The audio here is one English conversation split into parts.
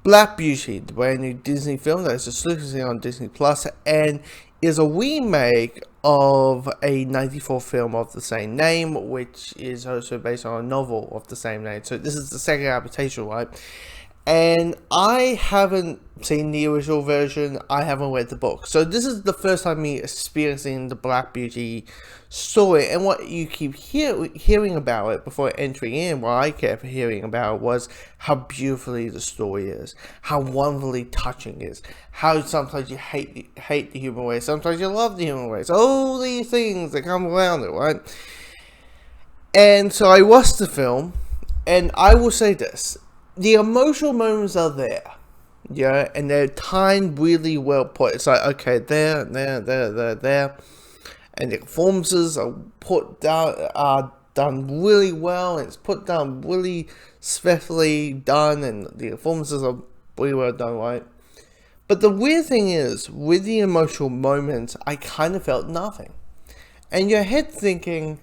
Black Beauty, the brand new Disney film that is exclusively on Disney Plus, and is a remake of a '94 film of the same name, which is also based on a novel of the same name. So this is the second adaptation, right? And I haven't seen the original version. I haven't read the book. So this is the first time me experiencing the Black Beauty story. And what you keep hearing about it before entering in, what I kept hearing about was how beautifully the story is, how wonderfully touching it is, how sometimes you hate the human race, sometimes you love the human race, all these things that come around it, right? And so I watched the film, and I will say this. The emotional moments are there, yeah, and they're timed really well put. It's like, okay, there, and the performances are done really well, and it's put down really specially done, and the performances are really well done, right? But the weird thing is, with the emotional moments, I kind of felt nothing, and your head thinking,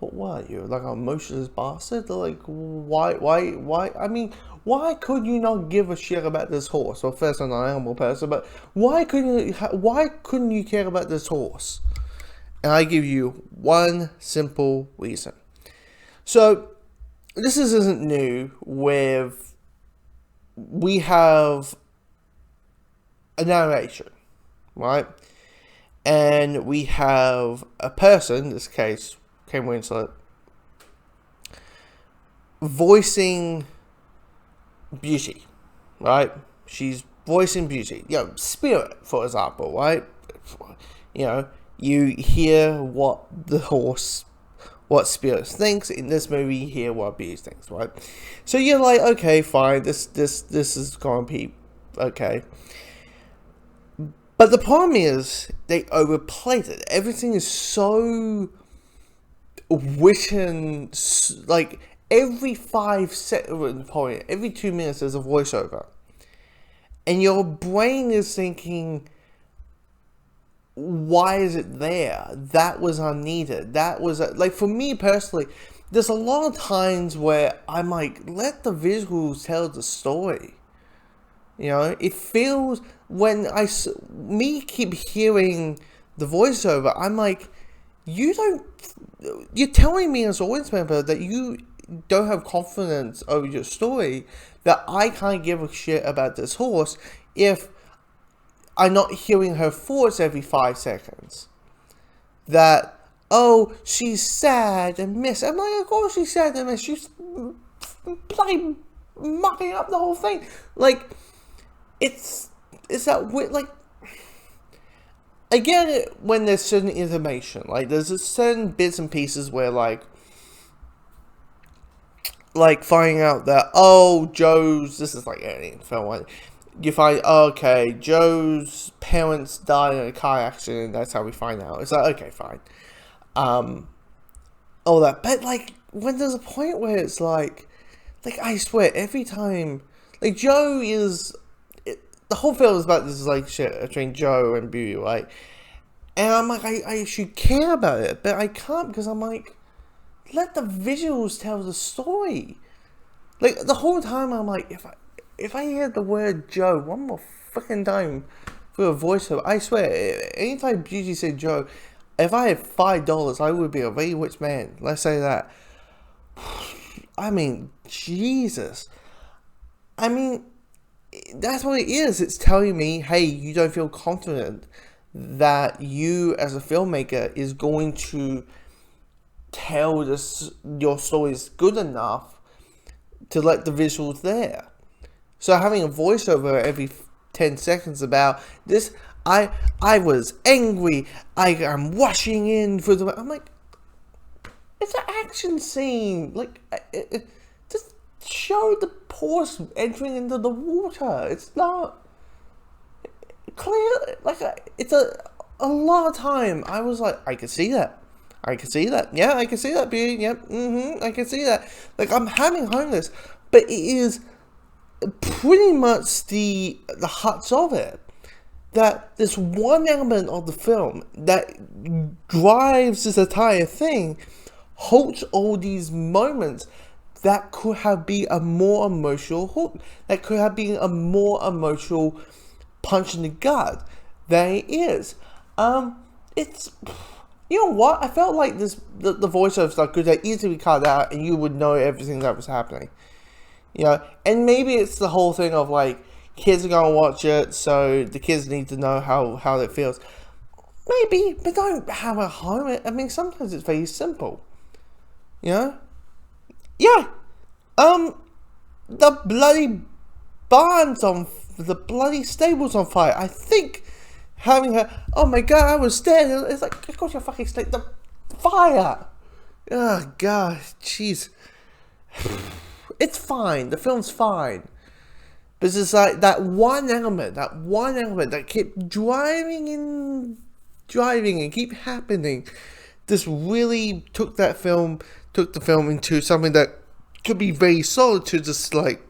what are you, like an emotionless bastard? Like, why? I mean, why could you not give a shit about this horse? Well, first, I'm not an animal person, but why couldn't you care about this horse? And I give you one simple reason. So, this isn't new. We have a narration, right? And we have a person, in this case, Kate Winslet, voicing beauty, right? She's voicing beauty. Spirit, for example, right? You hear what Spirit thinks. In this movie, you hear what Beauty thinks, right? So you're like, okay, fine, this is gonna be okay. But the problem is, they overplayed it. Everything is so written, like every 5 seconds, probably every 2 minutes there's a voiceover, and your brain is thinking, why is it there? That was unneeded. That was like, for me personally, there's a lot of times where I'm like, let the visuals tell the story. It feels, when me keep hearing the voiceover, I'm like, you're telling me as an audience member that you don't have confidence over your story, that I can't give a shit about this horse if I'm not hearing her thoughts every 5 seconds. That, oh, she's sad and miss. I'm like, of course she's sad and miss. She's bloody mucking up the whole thing. Like, it's that weird, like, I get it when there's certain information. Like, there's a certain bits and pieces where, like finding out that, oh, Joe's, this is like any film, like, you find, okay, Joe's parents died in a car accident, that's how we find out. It's like, okay, fine. All that. But, like, when there's a point where it's like, I swear, every time, like, Joe is, the whole film is about this, like, shit between Joe and Beauty, right? And I'm like, I should care about it, but I can't, because I'm like, let the visuals tell the story. Like, the whole time I'm like, if I hear the word Joe one more fucking time for a voiceover, I swear, anytime Beauty said Joe, if I had $5, I would be a very rich man. Let's say that. I mean, Jesus. I mean, that's what it is. It's telling me, hey, you don't feel confident that you as a filmmaker is going to tell your stories good enough to let the visuals there. So having a voiceover every 10 seconds about this, I was angry, I'm rushing in for the, I'm like, it's an action scene, like, just show the horse entering into the water. It's not clear, like, it's a lot of time I was like, I can see that. Yeah, I can see that, Beauty. Yep, I can see that. Like, I'm having homeless, but it is pretty much the hearts of it. That there's one element of the film that drives this entire thing, holds all these moments that could have been a more emotional hook. That could have been a more emotional punch in the gut than it is. It's, you know what? I felt like the voiceover stuff could have easily cut out, and you would know everything that was happening. You know, and maybe it's the whole thing of like kids are gonna watch it, so the kids need to know how it feels. Maybe, but don't hammer home it. I mean, sometimes it's very simple. You know? Yeah. The bloody the bloody stable's on fire. I think having her, oh my god, I was standing. It's like, of course you're fucking the fire. Oh god, jeez. It's fine. The film's fine. But it's just like that one element that kept driving and keep happening. This really took the film into something that could be very solid to just like